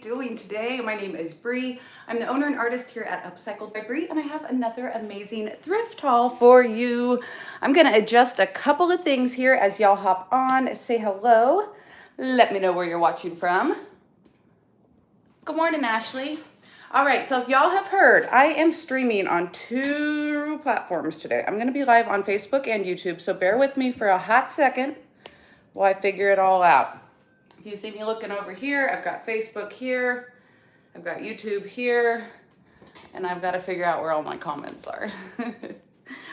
doing today? My name is Bree. I'm the owner and artist here at Upcycled by Bree, and I have another amazing thrift haul for you. I'm gonna adjust a couple of things here as y'all hop on. Say hello. Let me know where you're watching from. Good morning, Ashley. All right, so if y'all have heard, I am streaming on 2 platforms today. I'm gonna be live on Facebook and YouTube, so bear with me for a hot second while I figure it all out. If you see me looking over here, I've got Facebook here, I've got YouTube here, and I've got to figure out where all my comments are.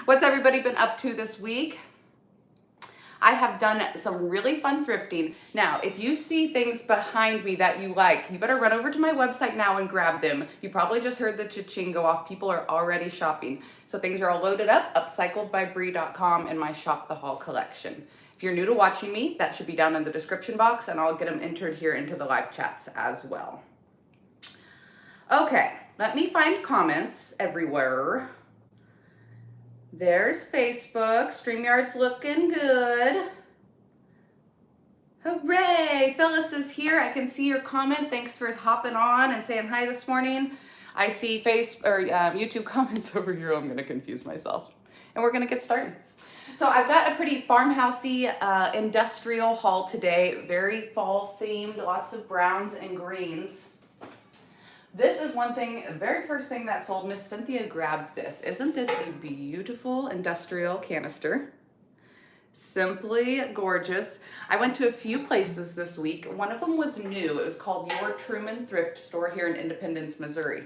What's everybody been up to this week? I have done some really fun thrifting. Now, if you see things behind me that you like, you better run over to my website now and grab them. You probably just heard the cha-ching go off. People are already shopping. So things are all loaded up, upcycledbybrie.com and my Shop the Haul collection. If you're new to watching me, that should be down in the description box, and I'll get them entered here into the live chats as well. Okay, let me find comments everywhere. There's Facebook. StreamYard's looking good. Hooray! Phyllis is here. I can see your comment. Thanks for hopping on and saying hi this morning. I see YouTube comments over here. I'm going to confuse myself. And we're going to get started. So I've got a pretty farmhousey industrial haul today. Very fall themed. Lots of browns and greens. This is one thing, the very first thing that sold. Miss Cynthia grabbed this. Isn't this a beautiful industrial canister? Simply gorgeous. I went to a few places this week. One of them was new. It was called Your Truman Thrift Store here in Independence, Missouri.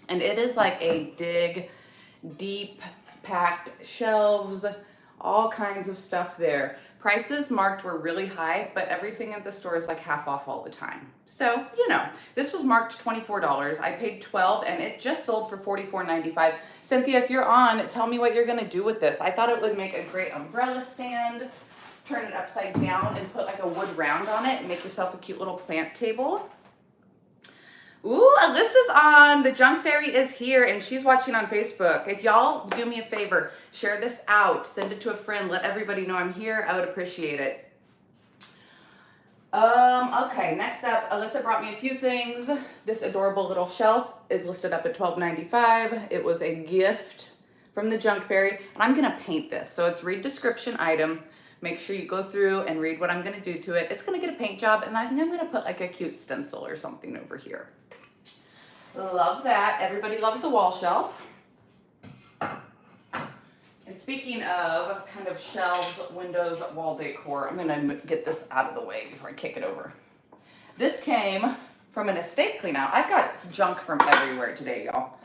And it is like a deep packed shelves, all kinds of stuff there. Prices marked were really high, but everything at the store is like half off all the time. So, you know, this was marked $24. I paid $12 and it just sold for $44.95. Cynthia, if you're on, tell me what you're gonna do with this. I thought it would make a great umbrella stand. Turn it upside down and put like a wood round on it and make yourself a cute little plant table. Ooh, Alyssa's on. The Junk Fairy is here and she's watching on Facebook. If y'all do me a favor, share this out, send it to a friend, let everybody know I'm here. I would appreciate it. Okay, next up, Alyssa brought me a few things. This adorable little shelf is listed up at $12.95. It was a gift from the Junk Fairy, and I'm gonna paint this. So it's read description item. Make sure you go through and read what I'm gonna do to it. It's gonna get a paint job, and I think I'm gonna put like a cute stencil or something over here. Love that. Everybody loves a wall shelf. And speaking of kind of shelves, windows, wall decor, I'm gonna get this out of the way before I kick it over. This came from an estate clean out. I've got junk from everywhere today, y'all.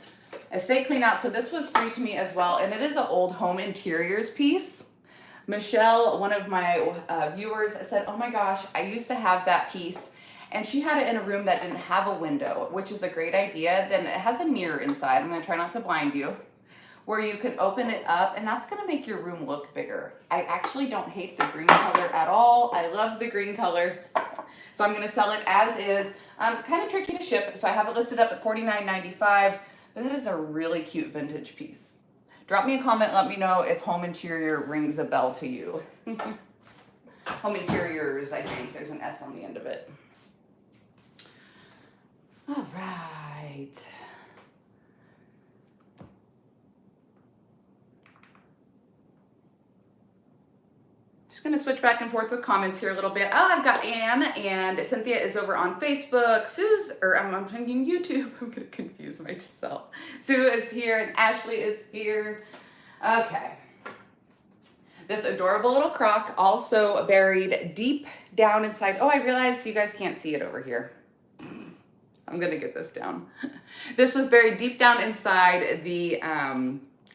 Estate clean out, so this was free to me as well, and it is an old home interiors piece. Michelle, one of my viewers, said, oh my gosh, I used to have that piece. And she had it in a room that didn't have a window, which is a great idea. Then it has a mirror inside. I'm gonna try not to blind you, where you can open it up and that's gonna make your room look bigger. I actually don't hate the green color at all. I love the green color. So I'm gonna sell it as is. Kind of tricky to ship, so I have it listed up at $49.95, but it is a really cute vintage piece. Drop me a comment, let me know if home interior rings a bell to you. Home interiors, I think. There's an S on the end of it. All right. Just gonna switch back and forth with comments here a little bit. Oh, I've got Anne and Cynthia is over on Facebook. I'm thinking YouTube. I'm gonna confuse myself. Sue is here and Ashley is here. Okay. This adorable little crock also buried deep down inside. Oh, I realized you guys can't see it over here. I'm gonna get this down. This was buried deep down inside the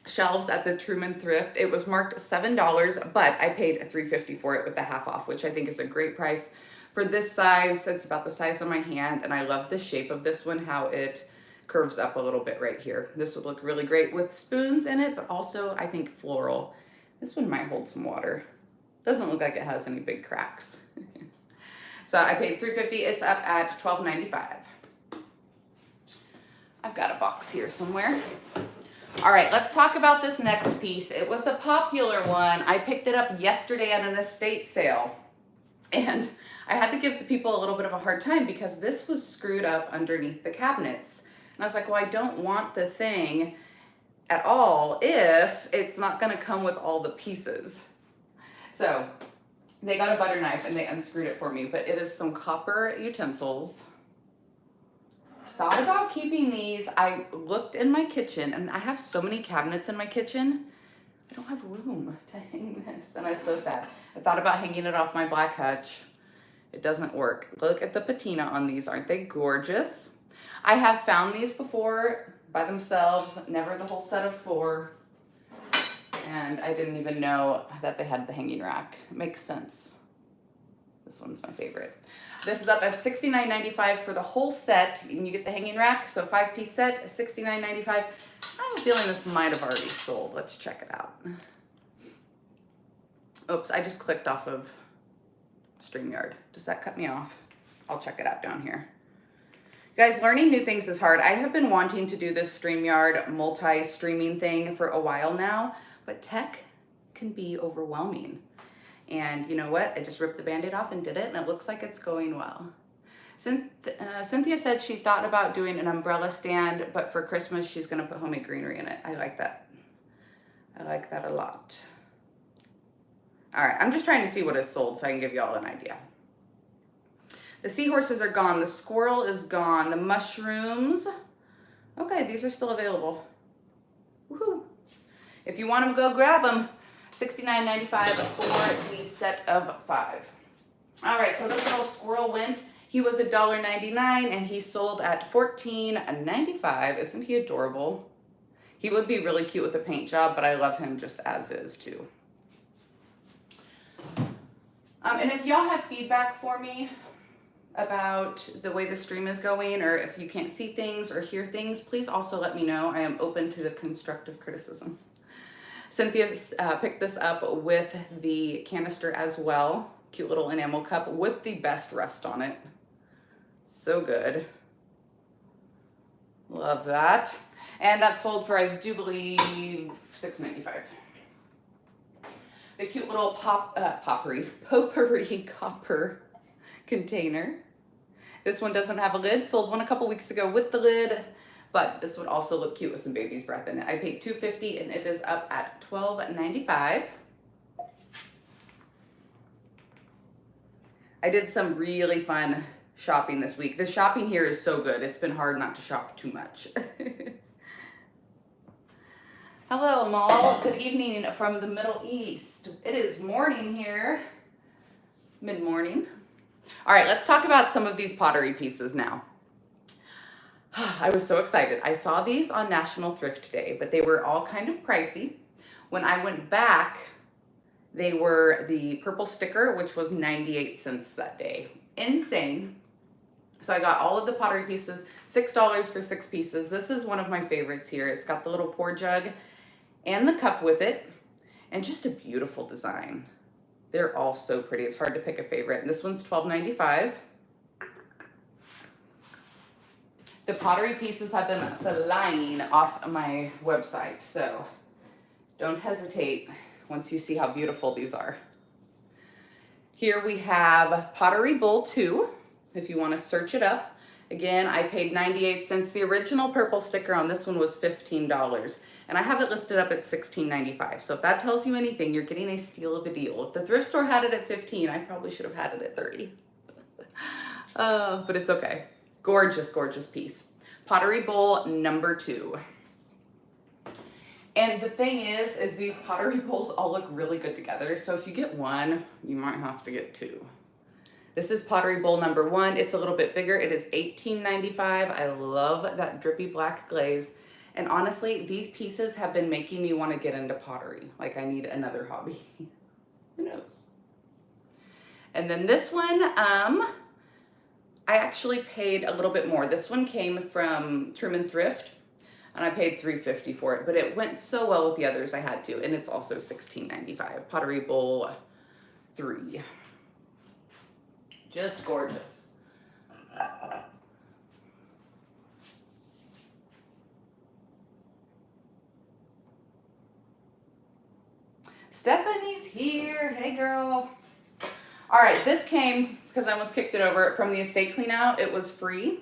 shelves at the Truman Thrift. It was marked $7, but I paid $3.50 for it with the half off, which I think is a great price for this size. It's about the size of my hand, and I love the shape of this one, how it curves up a little bit right here. This would look really great with spoons in it, but also I think floral. This one might hold some water. Doesn't look like it has any big cracks. So I paid $3.50. It's up at $12.95. I've got a box here somewhere. All right, let's talk about this next piece. It was a popular one. I picked it up yesterday at an estate sale. And I had to give the people a little bit of a hard time because this was screwed up underneath the cabinets. And I was like, well, I don't want the thing at all if it's not gonna come with all the pieces. So they got a butter knife and they unscrewed it for me, but it is some copper utensils. Thought about keeping these. I looked in my kitchen and I have so many cabinets in my kitchen. I don't have room to hang this, and I'm so sad. I thought about hanging it off my black hutch. It doesn't work. Look at the patina on these. Aren't they gorgeous? I have found these before by themselves, never the whole set of 4. And I didn't even know that they had the hanging rack. It makes sense. This one's my favorite. This is up at $69.95 for the whole set, and you get the hanging rack. So 5-piece set, $69.95. I have a feeling this might have already sold. Let's check it out. Oops, I just clicked off of StreamYard. Does that cut me off? I'll check it out down here. Guys, learning new things is hard. I have been wanting to do this StreamYard multi-streaming thing for a while now, but tech can be overwhelming. And you know what? I just ripped the Band-Aid off and did it, and it looks like it's going well. Cynthia said she thought about doing an umbrella stand, but for Christmas, she's gonna put homemade greenery in it. I like that. I like that a lot. All right, I'm just trying to see what is sold so I can give you all an idea. The seahorses are gone. The squirrel is gone. The mushrooms, okay, these are still available. Woohoo. If you want them, go grab them. $69.95 for the set of 5. All right, so this little squirrel went. He was $1.99 and he sold at $14.95. Isn't he adorable? He would be really cute with a paint job, but I love him just as is too. And if y'all have feedback for me about the way the stream is going, or if you can't see things or hear things, please also let me know. I am open to the constructive criticism. Cynthia picked this up with the canister as well. Cute little enamel cup with the best rust on it. So good. Love that. And that sold for, I do believe, $6.95. The cute little potpourri copper container. This one doesn't have a lid. Sold one a couple weeks ago with the lid, but this would also look cute with some baby's breath in it. I paid $2.50 and it is up at $12.95. I did some really fun shopping this week. The shopping here is so good. It's been hard not to shop too much. Hello, Amal. Good evening from the Middle East. It is morning here, mid-morning. All right, let's talk about some of these pottery pieces now. I was so excited. I saw these on National Thrift Day, but they were all kind of pricey. When I went back, they were the purple sticker, which was 98 cents that day. Insane. So I got all of the pottery pieces, $6 for 6 pieces. This is one of my favorites here. It's got the little pour jug and the cup with it, and just a beautiful design. They're all so pretty. It's hard to pick a favorite. And this one's $12.95. The pottery pieces have been flying off my website, so don't hesitate once you see how beautiful these are. Here we have Pottery Bowl 2, if you want to search it up. Again, I paid 98 cents. The original purple sticker on this one was $15, and I have it listed up at $16.95. So if that tells you anything, you're getting a steal of a deal. If the thrift store had it at $15, I probably should have had it at $30. But it's okay. Gorgeous, gorgeous piece. Pottery Bowl number 2. And the thing is these pottery bowls all look really good together. So if you get one, you might have to get 2. This is Pottery Bowl number 1. It's a little bit bigger. It is $18.95. I love that drippy black glaze. And honestly, these pieces have been making me want to get into pottery. Like I need another hobby. Who knows? And then this one, I actually paid a little bit more. This one came from Trim and Thrift, and I paid $3.50 for it, but it went so well with the others I had to, and it's also $16.95. Pottery Bowl 3. Just gorgeous. Stephanie's here. Hey, girl. All right, this came, because I almost kicked it over, from the estate clean out. It was free.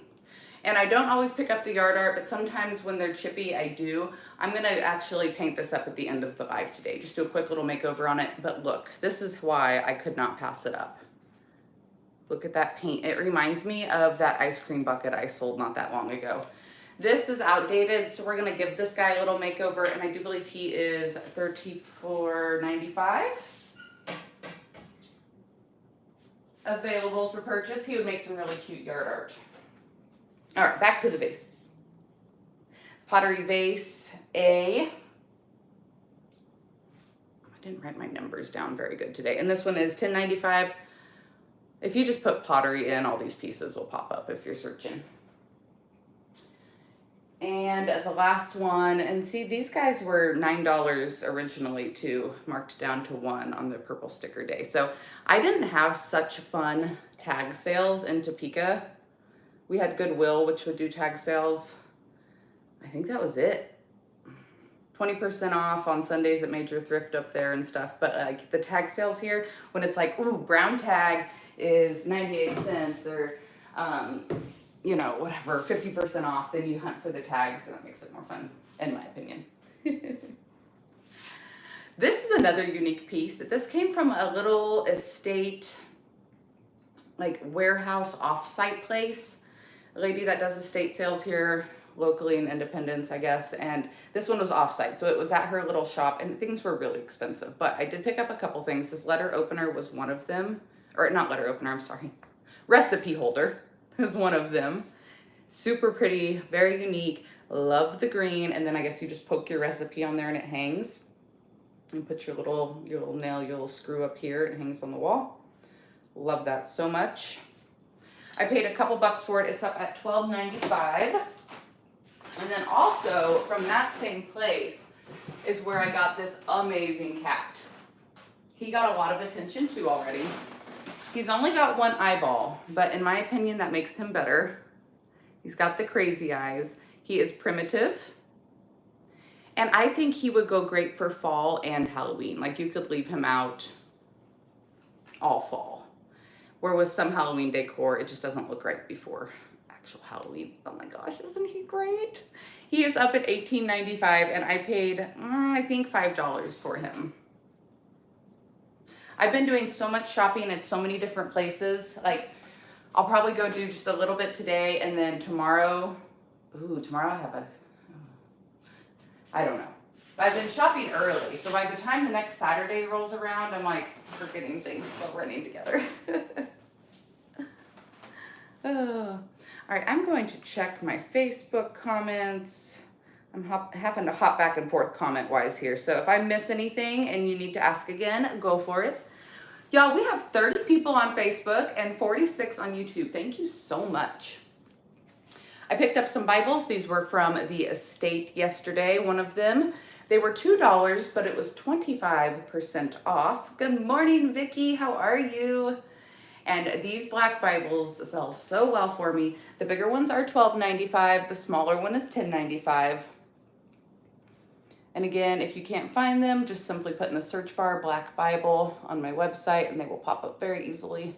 And I don't always pick up the yard art, but sometimes when they're chippy, I do. I'm gonna actually paint this up at the end of the live today. Just do a quick little makeover on it. But look, this is why I could not pass it up. Look at that paint. It reminds me of that ice cream bucket I sold not that long ago. This is outdated, so we're gonna give this guy a little makeover, and I do believe he is $34.95. Available for purchase. He would make some really cute yard art. All right, back to the vases. Pottery vase A. I didn't write my numbers down very good today. And this one is $10.95. If you just put pottery in, all these pieces will pop up if you're searching. And the last one, and see, these guys were $9 originally too, marked down to $1 on the purple sticker day. So I didn't have such fun tag sales in Topeka. We had Goodwill, which would do tag sales. I think that was it. 20% off on Sundays at Major Thrift up there and stuff. But like the tag sales here, when it's like, ooh, brown tag is 98 cents or, you know, whatever, 50% off, then you hunt for the tags and that makes it more fun, in my opinion. This is another unique piece. This came from a little estate, like warehouse off-site place. A lady that does estate sales here locally in Independence, I guess, and this one was off-site, so it was at her little shop, and things were really expensive, but I did pick up a couple things. This letter opener was one of them, or not letter opener, I'm sorry. Recipe holder is one of them. Super pretty, very unique, love the green, and then I guess you just poke your recipe on there and it hangs. And put your little nail, your little screw up here, it hangs on the wall. Love that so much. I paid a couple bucks for it. It's up at $12.95. And then also from that same place is where I got this amazing cat. He got a lot of attention too already. He's only got one eyeball, but in my opinion, that makes him better. He's got the crazy eyes. He is primitive. And I think he would go great for fall and Halloween. Like you could leave him out all fall. Where with some Halloween decor, it just doesn't look right before actual Halloween. Oh my gosh, isn't he great? He is up at $18.95 and I paid, I think $5 for him. I've been doing so much shopping at so many different places. Like I'll probably go do just a little bit today and then tomorrow, tomorrow I have I don't know. I've been shopping early, so by the time the next Saturday rolls around, I'm like forgetting things still running together. Oh. All right, I'm going to check my Facebook comments. I'm having to hop back and forth comment-wise here, so if I miss anything and you need to ask again, go for it. Y'all, we have 30 people on Facebook and 46 on YouTube. Thank you so much. I picked up some Bibles. These were from the estate yesterday, one of them. They were $2, but it was 25% off. Good morning, Vicki. How are you? And these black Bibles sell so well for me. The bigger ones are $12.95. The smaller one is $10.95. And again, if you can't find them, just simply put in the search bar Black Bible on my website and they will pop up very easily.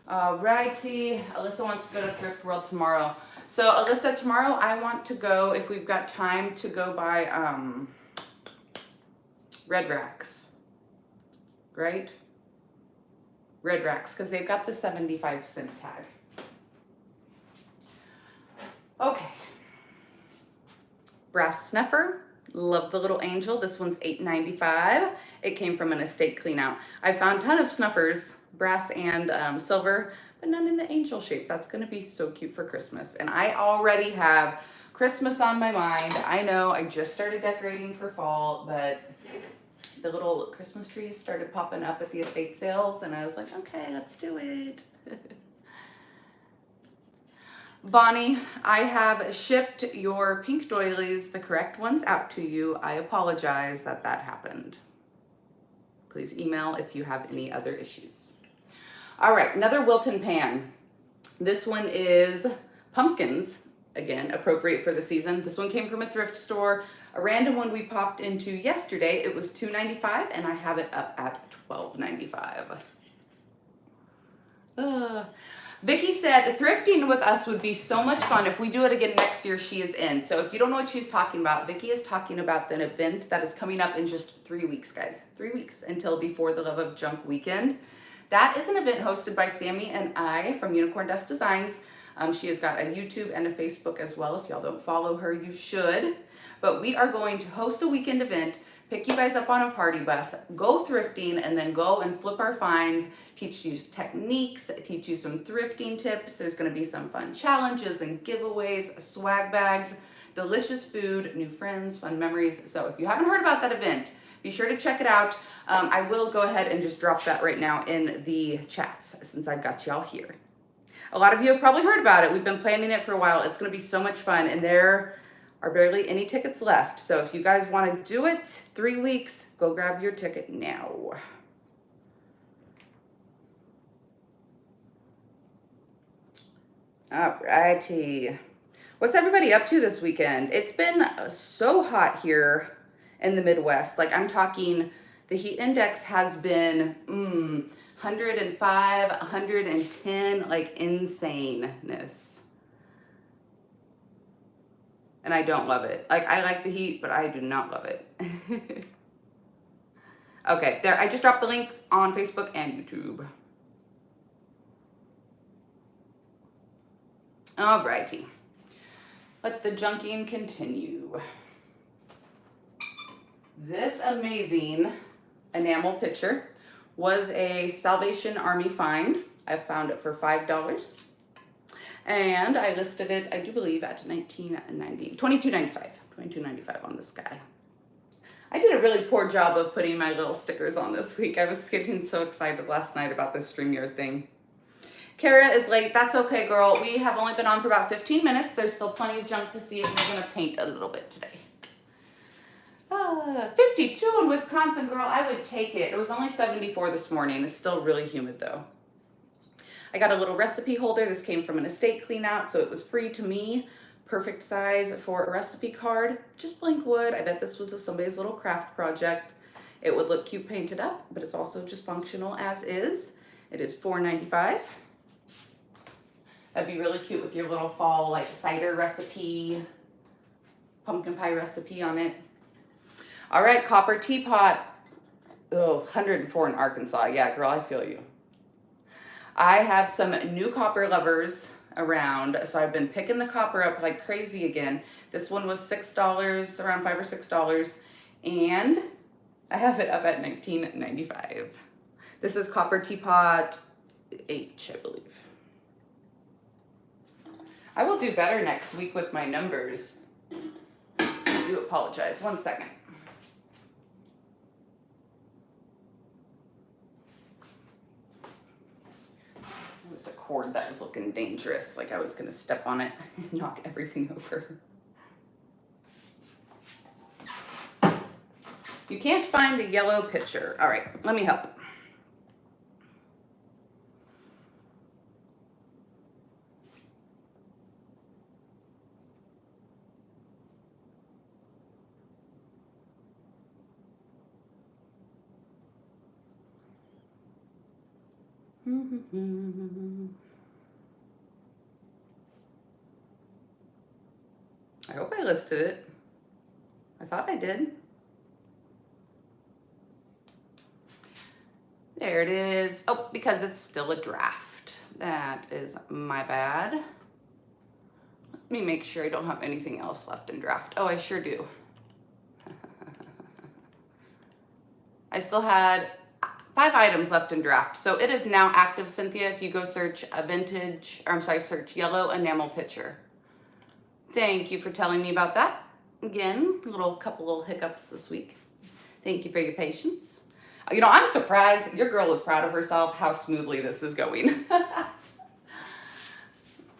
Righty, Alyssa wants to go to Thrift World tomorrow. So Alyssa, tomorrow I want to go, if we've got time, to go buy red racks, right? Red racks, because they've got the 75-cent tag. Okay. Brass snuffer. Love the little angel. This one's $8.95. It came from an estate clean out. I found a ton of snuffers, brass and silver, but none in the angel shape. That's going to be so cute for Christmas. And I already have Christmas on my mind. I know I just started decorating for fall, but the little Christmas trees started popping up at the estate sales, and I was like, okay, let's do it. Bonnie, I have shipped your pink doilies, the correct ones, out to you. I apologize that that happened. Please email if you have any other issues. All right, another Wilton pan. This one is pumpkins, Again, appropriate for the season. This one came from a thrift store. A random one we popped into yesterday. It was $2.95 and I have it up at $12.95. Vicky said, thrifting with us would be so much fun. If we do it again next year, she is in. So if you don't know what she's talking about, Vicky is talking about an event that is coming up in just 3 weeks, guys. 3 weeks until Before the Love of Junk weekend. That is an event hosted by Sammy and I from Unicorn Dust Designs. She has got a YouTube and a Facebook as well. If y'all don't follow her, you should. But we are going to host a weekend event, pick you guys up on a party bus, go thrifting, and then go and flip our finds, teach you techniques, teach you some thrifting tips. There's going to be some fun challenges and giveaways, swag bags, delicious food, new friends, fun memories. So if you haven't heard about that event, be sure to check it out. I will go ahead and just drop that right now in the chats since I've got y'all here. A lot of you have probably heard about it. We've been planning it for a while. It's going to be so much fun, and there are barely any tickets left. So if you guys want to do it, 3 weeks, go grab your ticket now. Alrighty. What's everybody up to this weekend? It's been so hot here in the Midwest. Like, I'm talking, the heat index has been 105, 110, like insaneness. And I don't love it. Like, I like the heat, but I do not love it. Okay, there, I just dropped the links on Facebook and YouTube. Alrighty. Let the junking continue. This amazing enamel pitcher was a Salvation Army find. I found it for $5. And I listed it, I do believe, at $22.95 on this guy. I did a really poor job of putting my little stickers on this week. I was getting so excited last night about this StreamYard thing. Kara is late. That's okay, girl. We have only been on for about 15 minutes. There's still plenty of junk to see, and we're going to paint a little bit today. 52 in Wisconsin, girl. I would take it. It was only 74 this morning. It's still really humid, though. I got a little recipe holder. This came from an estate clean out, so it was free to me. Perfect size for a recipe card. Just blank wood. I bet this was somebody's little craft project. It would look cute painted up, but it's also just functional as is. It is $4.95. That'd be really cute with your little fall, like, cider recipe, pumpkin pie recipe on it. All right, copper teapot. Oh, 104 in Arkansas. Yeah, girl, I feel you. I have some new copper lovers around, so I've been picking the copper up like crazy again. This one was $6, around $5 or $6, and I have it up at $19.95. This is copper teapot H, I believe. I will do better next week with my numbers. I do apologize. 1 second. It was a cord that was looking dangerous, like I was going to step on it and knock everything over. You can't find the yellow pitcher. All right, let me help. I hope I listed it. I thought I did. There it is. Oh, because it's still a draft. That is my bad. Let me make sure I don't have anything else left in draft. Oh, I sure do. I still had 5 items left in draft. So it is now active, Cynthia, if you go search a vintage, or I'm sorry, search yellow enamel pitcher. Thank you for telling me about that. Again, couple little hiccups this week. Thank you for your patience. You know, I'm surprised. Your girl is proud of herself how smoothly this is going.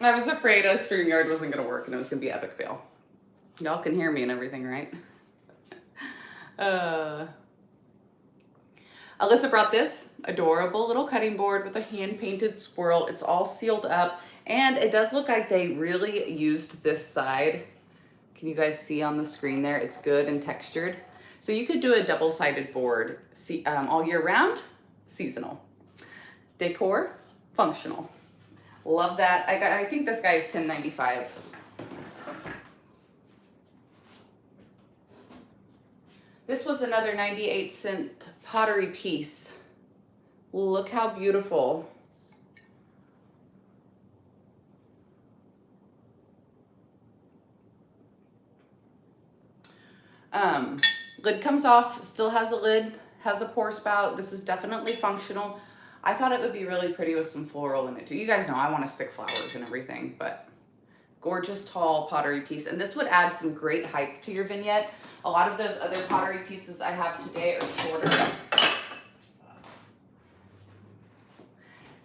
I was afraid a StreamYard wasn't going to work and it was going to be an epic fail. Y'all can hear me and everything, right? Alyssa brought this adorable little cutting board with a hand-painted squirrel. It's all sealed up, and it does look like they really used this side. Can you guys see on the screen there? It's good and textured. So you could do a double-sided board all year round, seasonal. Decor, functional. Love that. I think this guy is $10.95. This was another 98-cent pottery piece. Look how beautiful. Lid comes off, still has a lid, has a pour spout. This is definitely functional. I thought it would be really pretty with some floral in it too. You guys know I want to stick flowers and everything, but gorgeous tall pottery piece. And this would add some great height to your vignette. A lot of those other pottery pieces I have today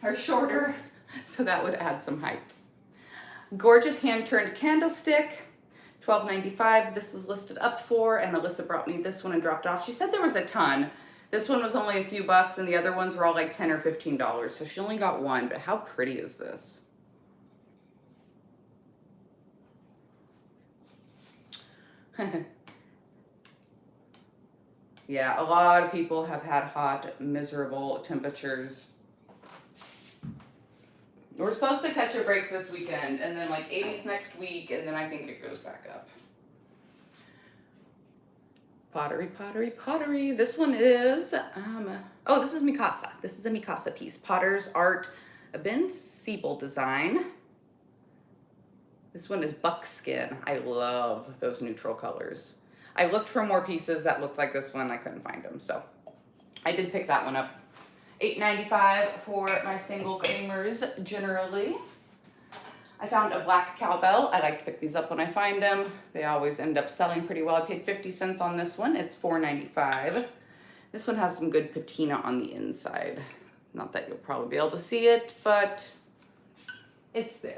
are shorter, so that would add some height. Gorgeous hand-turned candlestick, $12.95. This is listed up for, and Alyssa brought me this one and dropped it off. She said there was a ton. This one was only a few bucks, and the other ones were all like $10 or $15, so she only got one, but how pretty is this? Yeah, a lot of people have had hot, miserable temperatures. We're supposed to catch a break this weekend, and then like 80s next week, and then I think it goes back up. Pottery, pottery, pottery. This one is, oh, this is Mikasa. This is a Mikasa piece. Potter's Art, a Ben Siebel design. This one is buckskin. I love those neutral colors. I looked for more pieces that looked like this one. I couldn't find them, so I did pick that one up. $8.95 for my single creamers generally. I found a black cowbell. I like to pick these up when I find them. They always end up selling pretty well. I paid 50 cents on this one. It's $4.95. This one has some good patina on the inside. Not that you'll probably be able to see it, but it's there.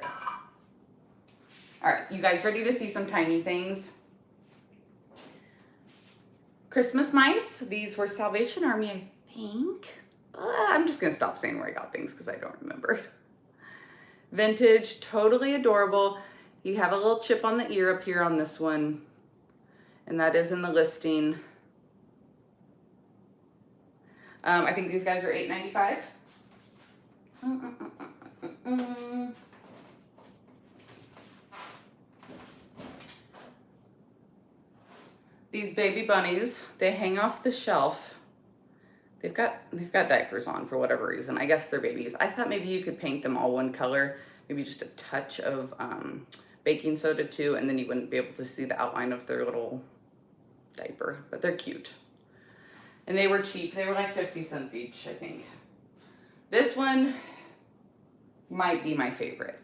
All right, you guys ready to see some tiny things? Christmas mice. These were Salvation Army, I think. I'm just gonna stop saying where I got things because I don't remember. Vintage, totally adorable. You have a little chip on the ear up here on this one, and that is in the listing. I think these guys are $8.95. These baby bunnies, they hang off the shelf. They've got diapers on for whatever reason. I guess they're babies. I thought maybe you could paint them all one color, maybe just a touch of baking soda too, and then you wouldn't be able to see the outline of their little diaper, but they're cute. And they were cheap. They were like 50 cents each, I think. This one might be my favorite.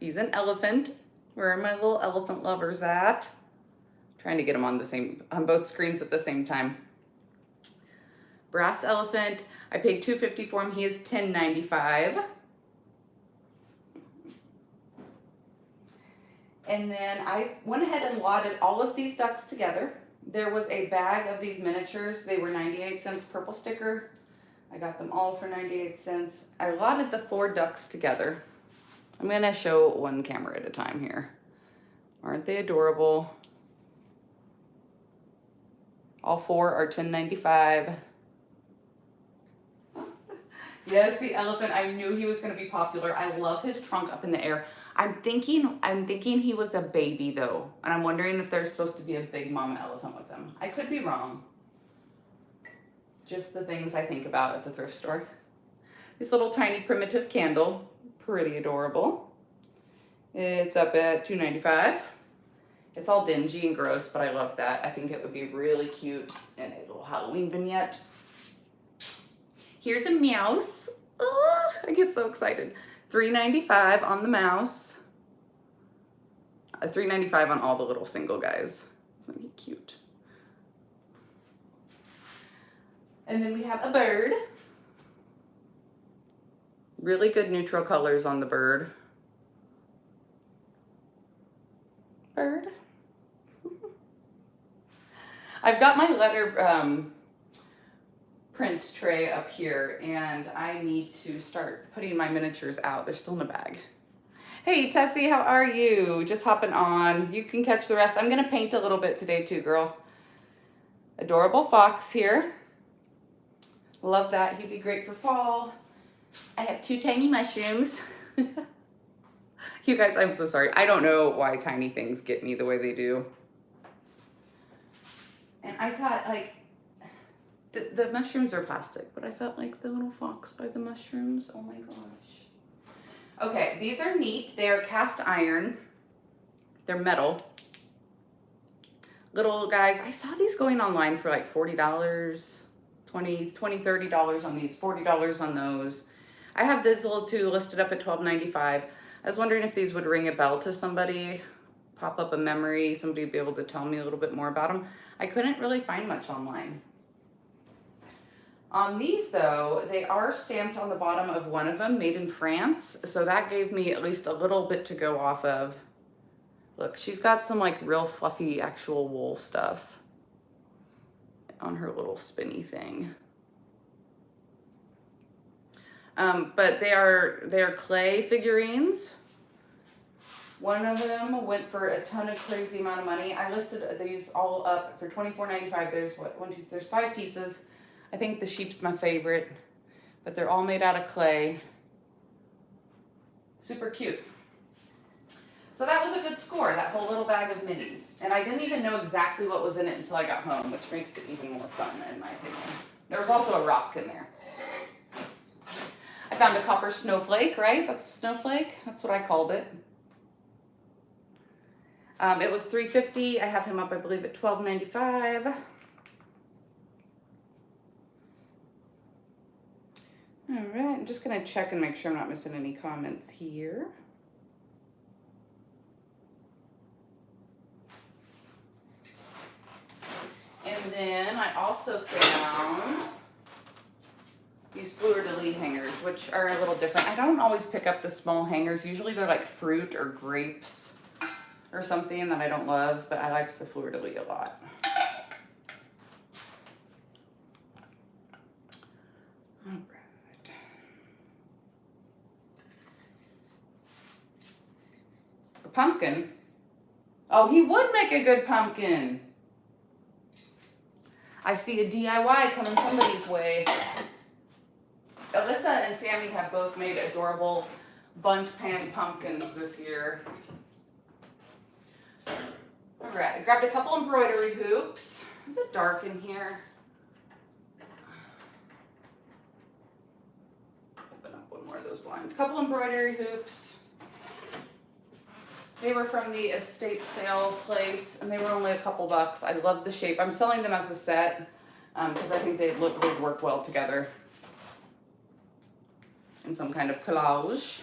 He's an elephant. Where are my little elephant lovers at? Trying to get them on both screens at the same time. Brass elephant. I paid $2.50 for him. He is $10.95. And then I went ahead and lotted all of these ducks together. There was a bag of these miniatures. They were 98 cents purple sticker. I got them all for 98 cents. I lotted the 4 ducks together. I'm gonna show one camera at a time here. Aren't they adorable? All 4 are $10.95. Yes, the elephant. I knew he was going to be popular. I love his trunk up in the air. I'm thinking he was a baby though, and I'm wondering if there's supposed to be a big mama elephant with him. I could be wrong. Just the things I think about at the thrift store. This little tiny primitive candle, pretty adorable. It's up at $2.95. It's all dingy and gross, but I love that. I think it would be really cute in a little Halloween vignette. Here's a mouse. Oh, I get so excited. $3.95 on the mouse. $3.95 on all the little single guys. Isn't he cute? And then we have a bird. Really good neutral colors on the bird. Bird. I've got my letter print tray up here, and I need to start putting my miniatures out. They're still in a bag. Hey Tessie, how are you? Just hopping on. You can catch the rest. I'm gonna paint a little bit today too, girl. Adorable fox here. Love that. He'd be great for fall. I have 2 tiny mushrooms. You guys, I'm so sorry. I don't know why tiny things get me the way they do. And I thought, like, the mushrooms are plastic, but I thought, like, the little fox by the mushrooms. Oh my gosh. Okay, these are neat. They are cast iron. They're metal. Little guys. I saw these going online for like $40, $20, $30 on these, $40 on those. I have this little 2 listed up at $12.95. I was wondering if these would ring a bell to somebody, pop up a memory, somebody would be able to tell me a little bit more about them. I couldn't really find much online. On these though, they are stamped on the bottom of one of them, made in France. So that gave me at least a little bit to go off of. Look, she's got some like real fluffy actual wool stuff on her little spinny thing. But they are clay figurines. One of them went for a ton of crazy amount of money. I listed these all up for $24.95. There's what, there's 5 pieces. I think the sheep's my favorite, but they're all made out of clay. Super cute. So that was a good score, that whole little bag of minis. And I didn't even know exactly what was in it until I got home, which makes it even more fun in my opinion. There was also a rock in there. I found a copper snowflake, right? That's a snowflake. That's what I called it. It was $3.50. I have him up, I believe, at $12.95. All right, I'm just gonna check and make sure I'm not missing any comments here. And then I also found these fleur-de-lis hangers, which are a little different. I don't always pick up the small hangers. Usually they're like fruit or grapes or something that I don't love, but I liked the fleur-de-lis a lot. All right. A pumpkin. Oh, he would make a good pumpkin. I see a DIY coming somebody's way. Alyssa and Sammy have both made adorable bunt pan pumpkins this year. All right, I grabbed a couple embroidery hoops. Is it dark in here? Open up one more of those blinds. Couple embroidery hoops. They were from the estate sale place, and they were only a couple bucks. I love the shape. I'm selling them as a set because I think they'd work well together in some kind of collage.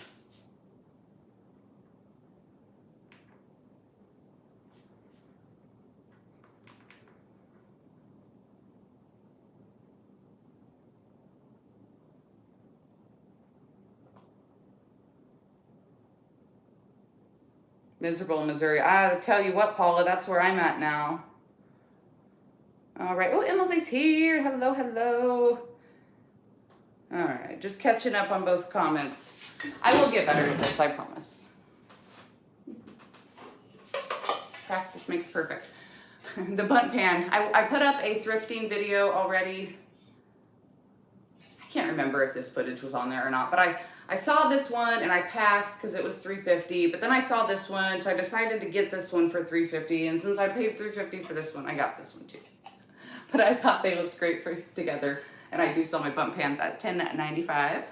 Miserable in Missouri. I tell you what, Paula, that's where I'm at now. All right. Oh, Emily's here. Hello, hello. All right. Just catching up on both comments. I will get better at this, I promise. Practice makes perfect. The bunt pan. I put up a thrifting video already. I can't remember if this footage was on there or not, but I saw this one and I passed because it was $3.50, but then I saw this one, so I decided to get this one for $3.50, and since I paid $3.50 for this one, I got this one too. But I thought they looked great together, and I do sell my bump pans at $10.95.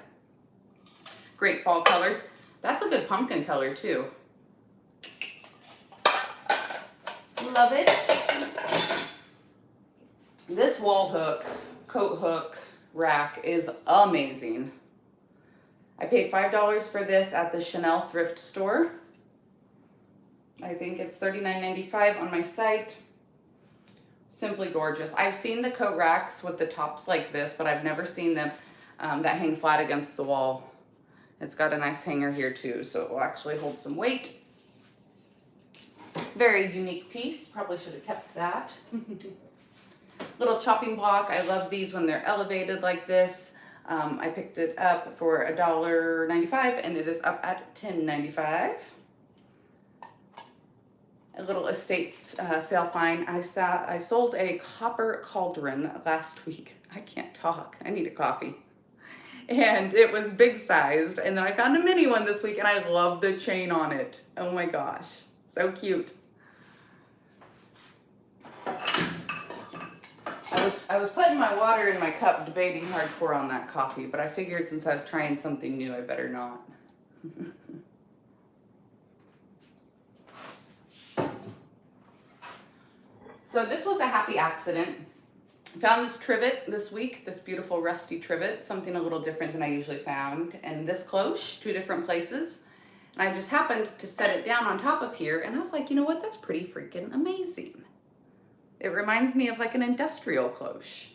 Great fall colors. That's a good pumpkin color too. Love it. This wall hook, coat hook rack is amazing. I paid $5 for this at the Chanel thrift store. I think it's $39.95 on my site. Simply gorgeous. I've seen the coat racks with the tops like this, but I've never seen them that hang flat against the wall. It's got a nice hanger here too, so it will actually hold some weight. Very unique piece. Probably should have kept that. Little chopping block. I love these when they're elevated like this. I picked it up for $1.95 and it is up at $10.95. A little estate sale find. I sold a copper cauldron last week. I can't talk. I need a coffee. And it was big sized. And then I found a mini one this week and I love the chain on it. Oh my gosh. So cute. I was putting my water in my cup, debating hardcore on that coffee, but I figured since I was trying something new, I better not. So this was a happy accident. I found this trivet this week, this beautiful rusty trivet, something a little different than I usually found, and this cloche, 2 different places. And I just happened to set it down on top of here, and I was like, you know what, that's pretty freaking amazing. It reminds me of like an industrial cloche.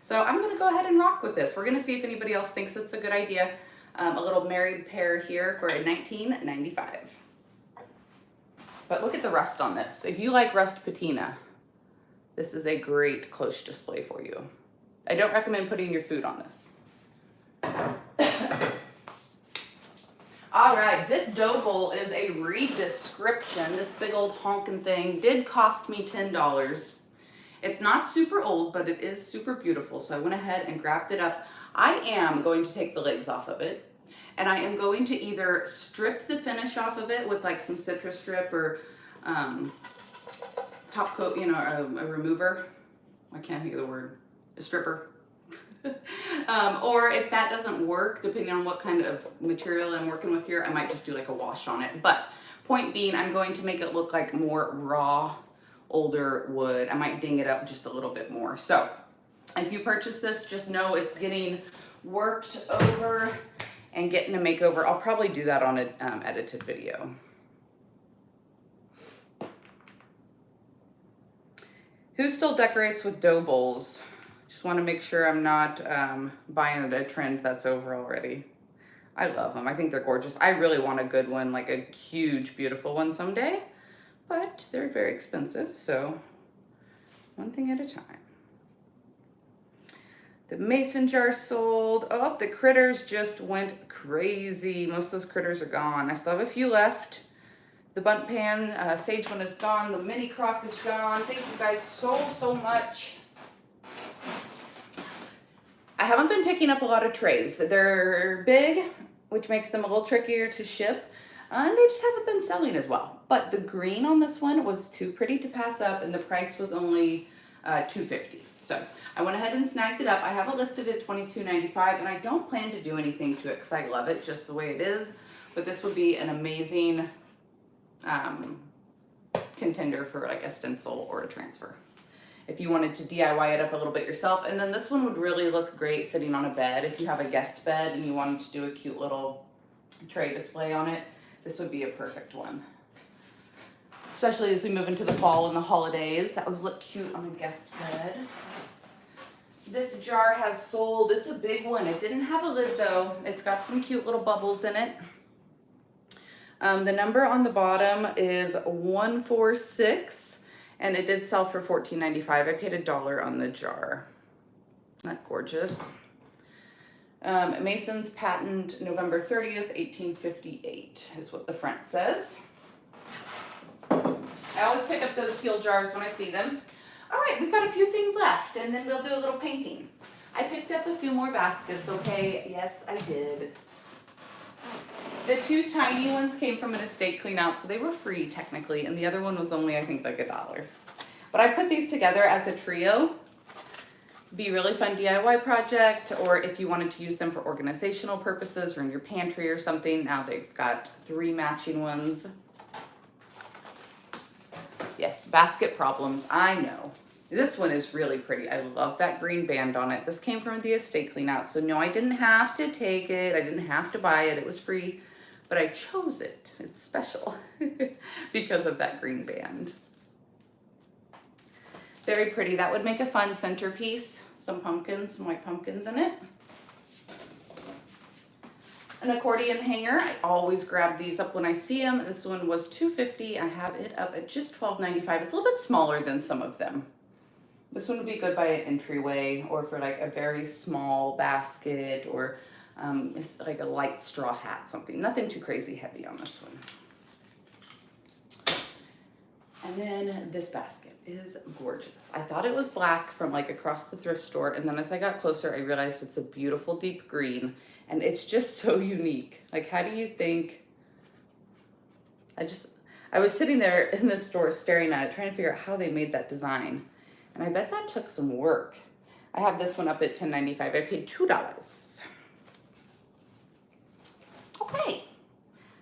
So I'm gonna go ahead and rock with this. We're gonna see if anybody else thinks it's a good idea. A little married pair here for $19.95. But look at the rust on this. If you like rust patina, this is a great cloche display for you. I don't recommend putting your food on this. All right, this dough bowl is a redescription. This big old honking thing did cost me $10. It's not super old, but it is super beautiful. So I went ahead and grabbed it up. I am going to take the legs off of it, and I am going to either strip the finish off of it with like some citrus strip or top coat, you know, a remover. I can't think of the word. A stripper. Or if that doesn't work, depending on what kind of material I'm working with here, I might just do like a wash on it. But point being, I'm going to make it look like more raw, older wood. I might ding it up just a little bit more. So if you purchase this, just know it's getting worked over and getting a makeover. I'll probably do that on an edited video. Who still decorates with dough bowls? Just want to make sure I'm not buying a trend that's over already. I love them. I think they're gorgeous. I really want a good one, like a huge, beautiful one someday, but they're very expensive, so one thing at a time. The mason jar sold. Oh, the critters just went crazy. Most of those critters are gone. I still have a few left. The bundt pan, sage one is gone. The mini crock is gone. Thank you guys so much. I haven't been picking up a lot of trays. They're big, which makes them a little trickier to ship, and they just haven't been selling as well. But the green on this one was too pretty to pass up, and the price was only $2.50. So I went ahead and snagged it up. I have it listed at $22.95, and I don't plan to do anything to it because I love it just the way it is. But this would be an amazing contender for like a stencil or a transfer if you wanted to DIY it up a little bit yourself. And then this one would really look great sitting on a bed. If you have a guest bed and you wanted to do a cute little tray display on it, this would be a perfect one. Especially as we move into the fall and the holidays, that would look cute on a guest bed. This jar has sold. It's a big one. It didn't have a lid though. It's got some cute little bubbles in it. The number on the bottom is 146, and it did sell for $14.95. I paid $1 on the jar. Isn't that gorgeous? Mason's patent, November 30th, 1858 is what the front says. I always pick up those teal jars when I see them. All right, we've got a few things left, and then we'll do a little painting. I picked up a few more baskets, okay? Yes, I did. The 2 tiny ones came from an estate clean out, so they were free technically, and the other one was only, I think, like $1. But I put these together as a trio. Be a really fun DIY project, or if you wanted to use them for organizational purposes or in your pantry or something. Now they've got 3 matching ones. Yes, basket problems, I know. This one is really pretty. I love that green band on it. This came from the estate clean out, so no, I didn't have to take it. I didn't have to buy it. It was free, but I chose it. It's special because of that green band. Very pretty. That would make a fun centerpiece. Some pumpkins, some white pumpkins in it. An accordion hanger. I always grab these up when I see them. This one was $2.50. I have it up at just $12.95. It's a little bit smaller than some of them. This one would be good by an entryway or for like a very small basket or it's like a light straw hat, something. Nothing too crazy heavy on this one. And then this basket is gorgeous. I thought it was black from like across the thrift store. And then as I got closer, I realized it's a beautiful deep green and it's just so unique. Like, how do you think, I was sitting there in the store staring at it, trying to figure out how they made that design. And I bet that took some work. I have this one up at $10.95. I paid $2. Okay,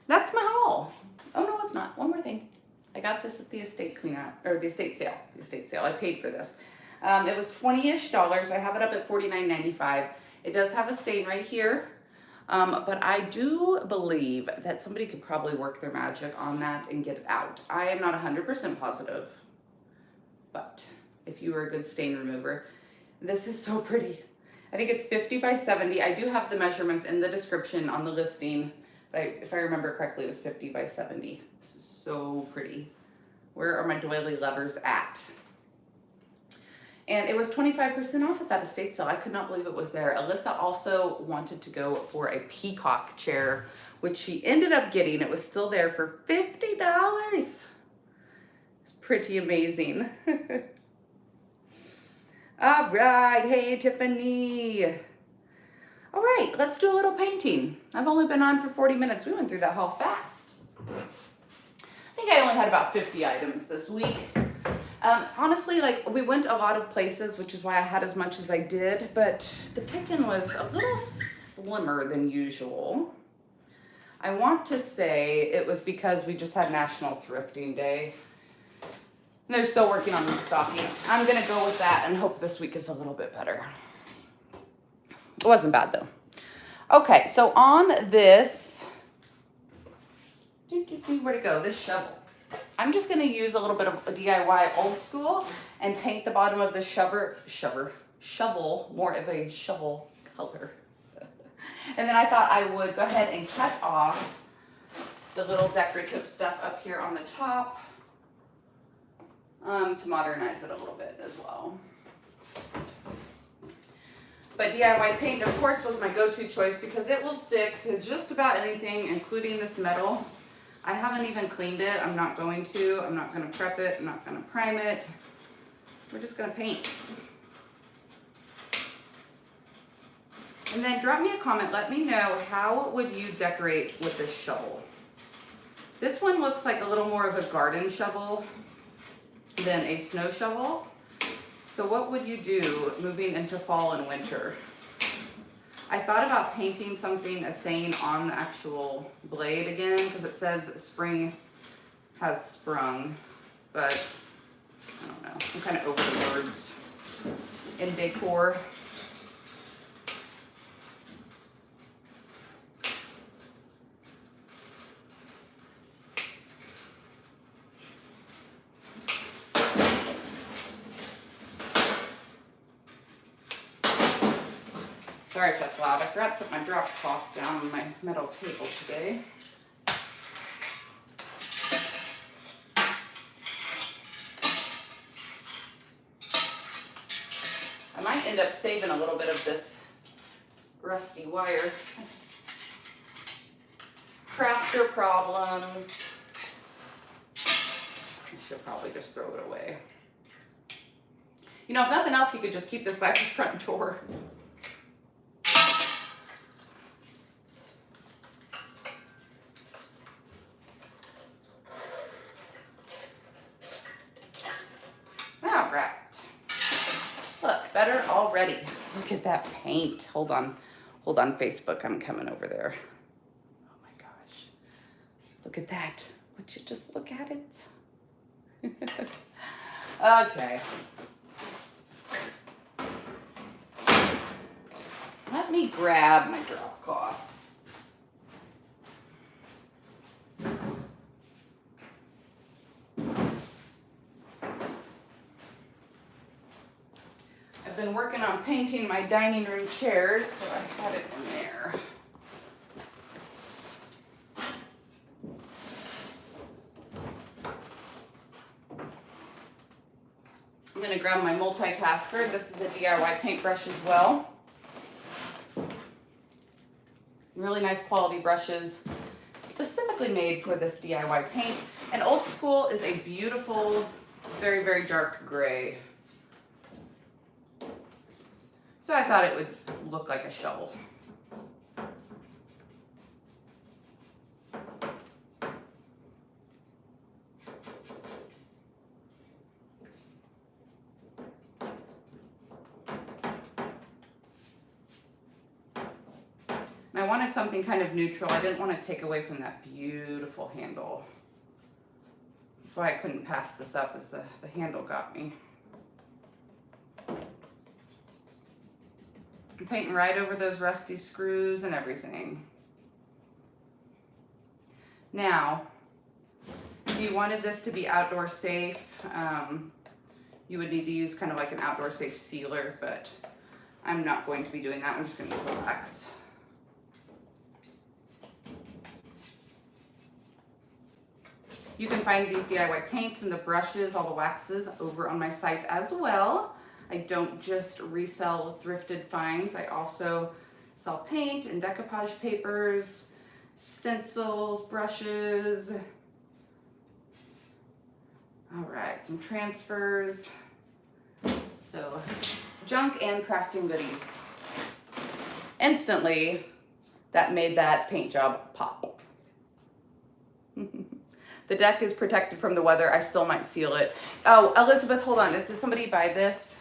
that's my haul. Oh no, it's not. One more thing. I got this at the estate cleanout, or the estate sale. The estate sale. I paid for this. It was $20-ish. I have it up at $49.95. It does have a stain right here. But I do believe that somebody could probably work their magic on that and get it out. I am not 100% positive, but if you were a good stain remover, this is so pretty. I think it's 50 by 70. I do have the measurements in the description on the listing, but if I remember correctly, it was 50 by 70. This is so pretty. Where are my doily levers at? And it was 25% off at that estate sale. I could not believe it was there. Alyssa also wanted to go for a peacock chair, which she ended up getting. It was still there for $50. It's pretty amazing. All right, hey Tiffany. All right, let's do a little painting. I've only been on for 40 minutes. We went through that haul fast. I think I only had about 50 items this week. Honestly, like we went a lot of places, which is why I had as much as I did, but the picking was a little slimmer than usual. I want to say it was because we just had National Thrifting Day. And they're still working on restocking. I'm gonna go with that and hope this week is a little bit better. It wasn't bad though. Okay, so on this, where'd it go? This shovel. I'm just gonna use a little bit of a DIY old school and paint the bottom of the shovel more of a shovel color. And then I thought I would go ahead and cut off the little decorative stuff up here on the top to modernize it a little bit as well. But DIY paint, of course, was my go-to choice because it will stick to just about anything, including this metal. I haven't even cleaned it. I'm not going to. I'm not going to prep it. I'm not going to prime it. We're just going to paint. And then drop me a comment. Let me know, how would you decorate with this shovel? This one looks like a little more of a garden shovel than a snow shovel. So what would you do moving into fall and winter? I thought about painting something, a saying on the actual blade again, because it says spring has sprung, but I don't know. I'm kind of over the words in Decor. Sorry if that's loud. I forgot to put my drop cloth down on my metal table today. I might end up saving a little bit of this rusty wire. Crafter problems. I should probably just throw it away. You know, if nothing else, you could just keep this by the front door. Better already. Look at that paint. Hold on Facebook. I'm coming over there. Oh my gosh. Look at that. Would you just look at it? Okay. Let me grab my drop cloth. I've been working on painting my dining room chairs, so I had it in there. I'm gonna grab my multitasker. This is a DIY paintbrush as well. Really nice quality brushes, specifically made for this DIY paint. And Old School is a beautiful, very, very dark gray. So I thought it would look like a shovel. I wanted something kind of neutral. I didn't want to take away from that beautiful handle. That's why I couldn't pass this up, as the handle got me. I'm painting right over those rusty screws and everything. Now, if you wanted this to be outdoor safe, you would need to use kind of like an outdoor safe sealer, but I'm not going to be doing that. I'm just going to use a wax. You can find these DIY paints and the brushes, all the waxes, over on my site as well. I don't just resell thrifted finds. I also sell paint and decoupage papers, stencils, brushes. All right, some transfers. So junk and crafting goodies. Instantly, that made that paint job pop. The deck is protected from the weather. I still might seal it. Oh, Elizabeth, hold on. Did somebody buy this?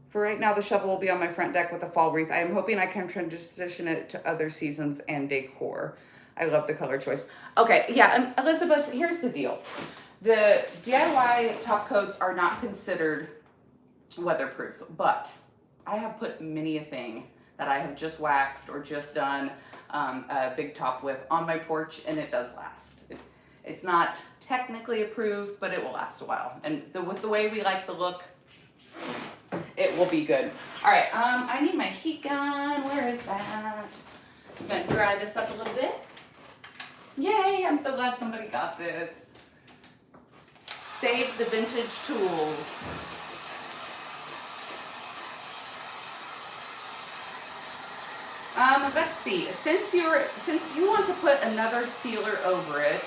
For right now, the shovel will be on my front deck with a fall wreath. I am hoping I can transition it to other seasons and decor. I love the color choice. Okay, yeah, Elizabeth, here's the deal. The DIY top coats are not considered weatherproof, but I have put many a thing that I have just waxed or just done a big top with on my porch, and it does last. It's not technically approved, but it will last a while. And with the way we like the look, it will be good. All right, I need my heat gun. Where is that? I'm gonna dry this up a little bit. Yay, I'm so glad somebody got this. Save the vintage tools. Let's see, since you want to put another sealer over it,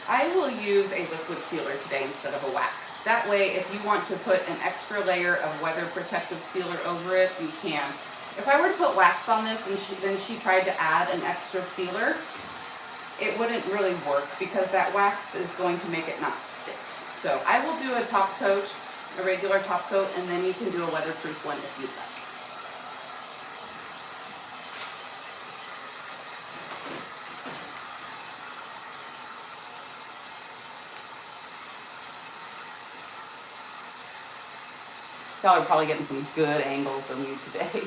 I will use a liquid sealer today instead of a wax. That way, if you want to put an extra layer of weather protective sealer over it, you can. If I were to put wax on this and then she tried to add an extra sealer, it wouldn't really work because that wax is going to make it not stick. So I will do a top coat, a regular top coat, and then you can do a weatherproof one if you'd like. Y'all are probably getting some good angles of me today.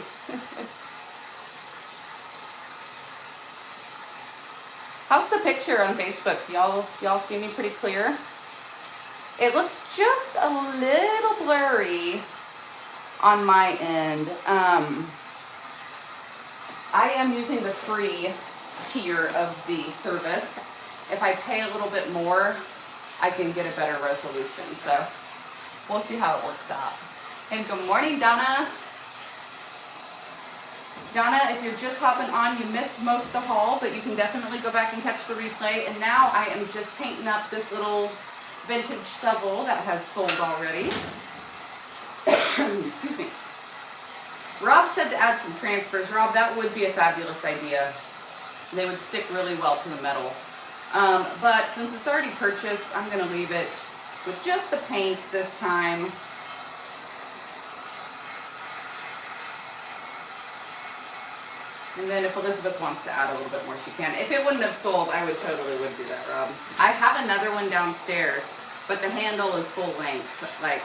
How's the picture on Facebook? Y'all see me pretty clear? It looks just a little blurry on my end. I am using the free tier of the service. If I pay a little bit more, I can get a better resolution. So we'll see how it works out. And good morning, Donna. Donna, if you're just hopping on, you missed most of the haul, but you can definitely go back and catch the replay. And now I am just painting up this little vintage shovel that has sold already. Excuse me. Rob said to add some transfers. Rob, that would be a fabulous idea. They would stick really well to the metal. But since it's already purchased, I'm going to leave it with just the paint this time. And then if Elizabeth wants to add a little bit more, she can. If it wouldn't have sold, I would totally do that, Rob. I have another one downstairs, but the handle is full length. Like,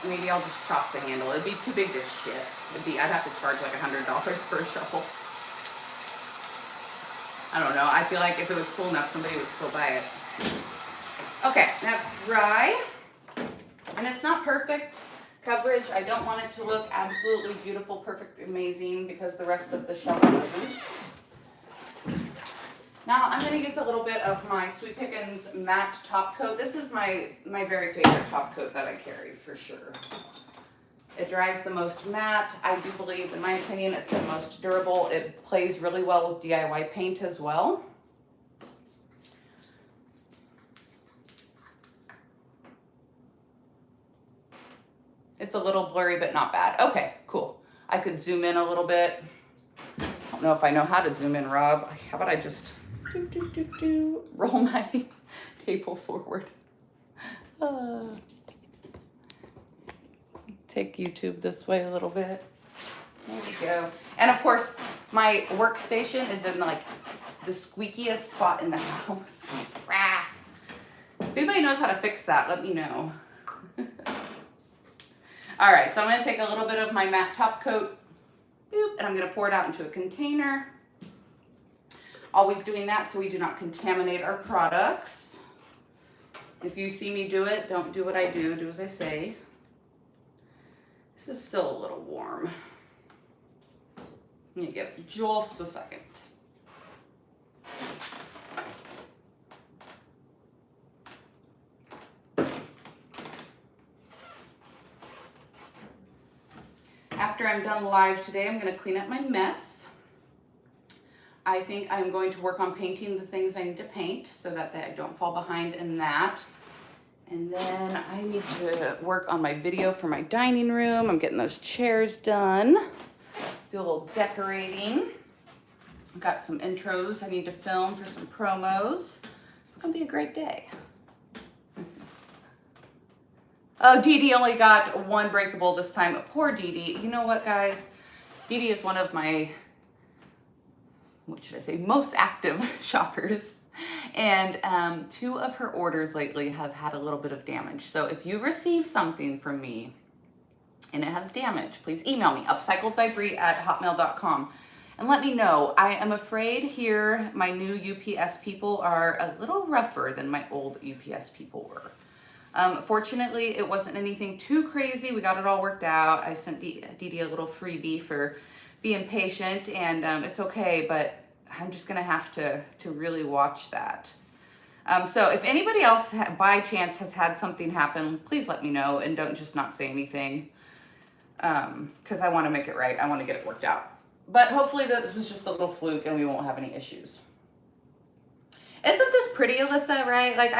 maybe I'll just chop the handle. It'd be too big to ship. I'd have to charge like $100 for a shovel. I don't know. I feel like if it was cool enough, somebody would still buy it. Okay, that's dry. And it's not perfect coverage. I don't want it to look absolutely beautiful, perfect, amazing, because the rest of the shovel doesn't. Now I'm going to use a little bit of my Sweet Pickins matte top coat. This is my very favorite top coat that I carry for sure. It dries the most matte. I do believe, in my opinion, it's the most durable. It plays really well with DIY paint as well. It's a little blurry, but not bad. Okay, cool. I could zoom in a little bit. I don't know if I know how to zoom in, Rob. How about I just roll my table forward. Take YouTube this way a little bit. There we go. And of course, my workstation is in like the squeakiest spot in the house. If anybody knows how to fix that, let me know. All right, so I'm gonna take a little bit of my matte top coat, and I'm gonna pour it out into a container. Always doing that so we do not contaminate our products. If you see me do it, don't do what I do, do as I say. This is still a little warm. Let me give it just a second. After I'm done live today, I'm going to clean up my mess. I think I'm going to work on painting the things I need to paint so that I don't fall behind in that. And then I need to work on my video for my dining room. I'm getting those chairs done. Do a little decorating. I've got some intros I need to film for some promos. It's going to be a great day. Oh, Dee Dee only got one breakable this time. Poor Dee Dee. You know what, guys? Dee Dee is one of my, what should I say, most active shoppers. And 2 of her orders lately have had a little bit of damage. So if you receive something from me and it has damage, please email me, upcycledbybrie@hotmail.com, and let me know. I am afraid here my new UPS people are a little rougher than my old UPS people were. Fortunately, it wasn't anything too crazy. We got it all worked out. I sent Dee Dee a little freebie for being patient, and it's okay, but I'm just gonna have to really watch that. So if anybody else by chance has had something happen, please let me know and don't just not say anything, because I want to make it right. I want to get it worked out. But hopefully this was just a little fluke and we won't have any issues. Isn't this pretty, Alyssa, right? Like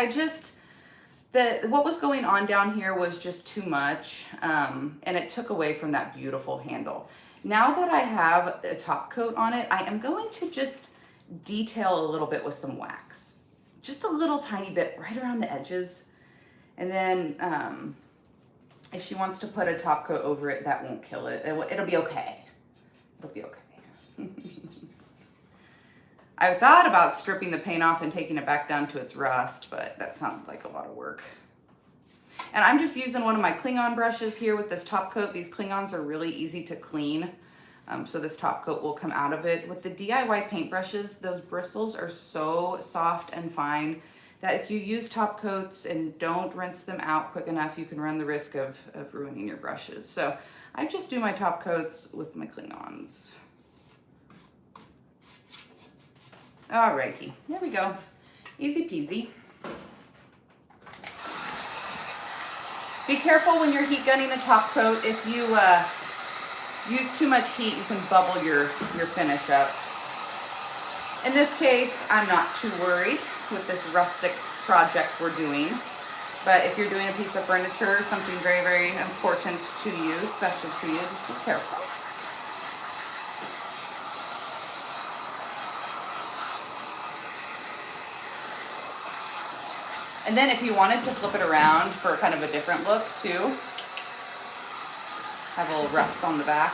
what was going on down here was just too much, and it took away from that beautiful handle. Now that I have a top coat on it, I am going to just detail a little bit with some wax. Just a little tiny bit right around the edges. And then if she wants to put a top coat over it, that won't kill it. It'll be okay. It'll be okay. I thought about stripping the paint off and taking it back down to its rust, but that sounded like a lot of work. And I'm just using one of my Klingon brushes here with this top coat. These Klingons are really easy to clean, so this top coat will come out of it. With the DIY paint brushes, those bristles are so soft and fine that if you use top coats and don't rinse them out quick enough, you can run the risk of ruining your brushes. So I just do my top coats with my Klingons. Alrighty, there we go. Easy peasy. Be careful when you're heat gunning a top coat. If you use too much heat, you can bubble your finish up. In this case, I'm not too worried with this rustic project we're doing. But if you're doing a piece of furniture, something very, very important to you, special to you, just be careful. And then if you wanted to flip it around for kind of a different look too, have a little rust on the back.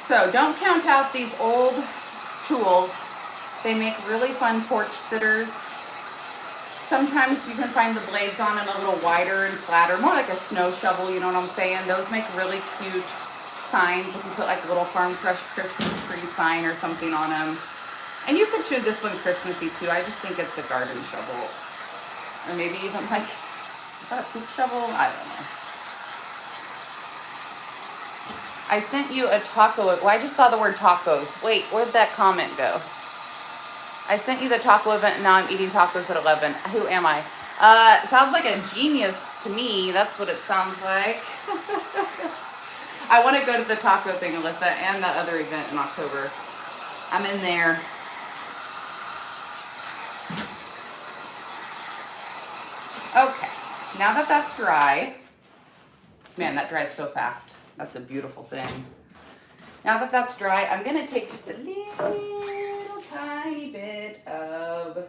So don't count out these old tools. They make really fun porch sitters. Sometimes you can find the blades on them a little wider and flatter, more like a snow shovel, you know what I'm saying? Those make really cute signs if you put like a little Farm Fresh Christmas tree sign or something on them. And you could do this one Christmassy too. I just think it's a garden shovel. Or maybe even like, that a poop shovel? I don't know. I sent you a taco. Well, I just saw the word tacos. Wait, where'd that comment go? I sent you the taco event and now I'm eating tacos at 11. Who am I? Sounds like a genius to me. That's what it sounds like. I want to go to the taco thing, Alyssa, and that other event in October. I'm in there. Okay, now that that's dry, man, that dries so fast. That's a beautiful thing. Now that that's dry, I'm gonna take just a little tiny bit of,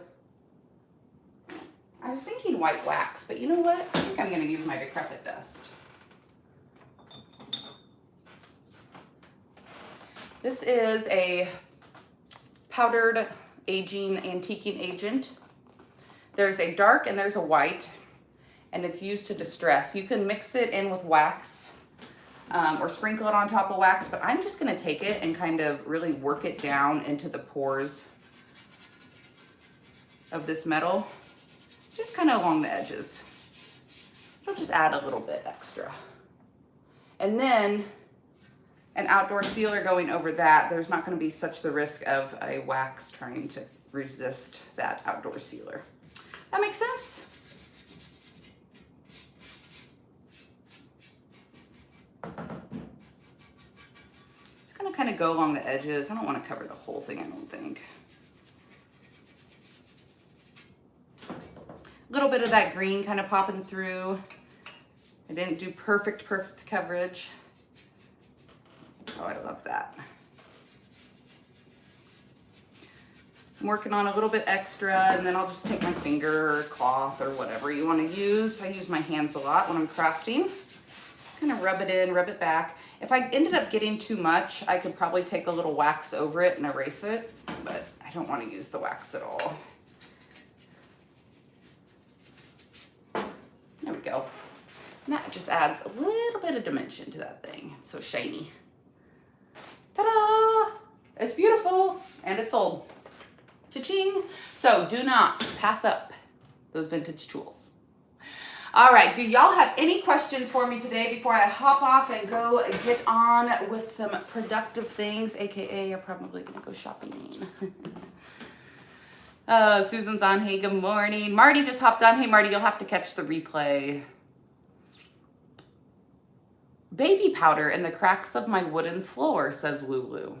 I was thinking white wax, but you know what? I think I'm gonna use my decrepit dust. This is a powdered aging antiquing agent. There's a dark and there's a white, and it's used to distress. You can mix it in with wax or sprinkle it on top of wax, but I'm just gonna take it and kind of really work it down into the pores of this metal, just kind of along the edges. I'll just add a little bit extra. And then an outdoor sealer going over that, there's not gonna be such the risk of a wax trying to resist that outdoor sealer. That makes sense? Just gonna kind of go along the edges. I don't want to cover the whole thing, I don't think. A little bit of that green kind of popping through. I didn't do perfect coverage. Oh, I love that. I'm working on a little bit extra, and then I'll just take my finger or cloth or whatever you want to use. I use my hands a lot when I'm crafting. Kind of rub it in, rub it back. If I ended up getting too much, I could probably take a little wax over it and erase it, but I don't want to use the wax at all. There we go. And that just adds a little bit of dimension to that thing. It's so shiny. Ta-da! It's beautiful and it's old. Cha-ching! So do not pass up those vintage tools. All right, do y'all have any questions for me today before I hop off and go get on with some productive things, AKA you're probably gonna go shopping. Susan's on, hey, good morning. Marty just hopped on. Hey, Marty, you'll have to catch the replay. Baby powder in the cracks of my wooden floor, says Lulu.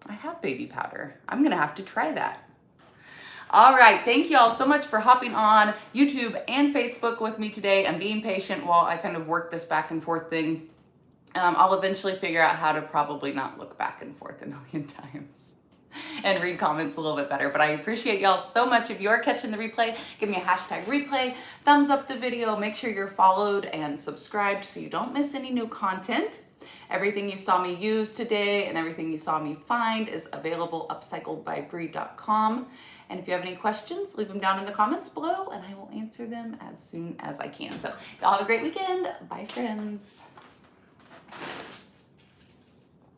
I have baby powder. I'm gonna have to try that. All right, thank you all so much for hopping on YouTube and Facebook with me today and being patient while I kind of work this back and forth thing. I'll eventually figure out how to probably not look back and forth a million times and read comments a little bit better, but I appreciate y'all so much. If you are catching the replay, give me a hashtag replay, thumbs up the video, make sure you're followed and subscribed so you don't miss any new content. Everything you saw me use today and everything you saw me find is available upcycledbybri.com. And if you have any questions, leave them down in the comments below and I will answer them as soon as I can. So y'all have a great weekend. Bye, friends.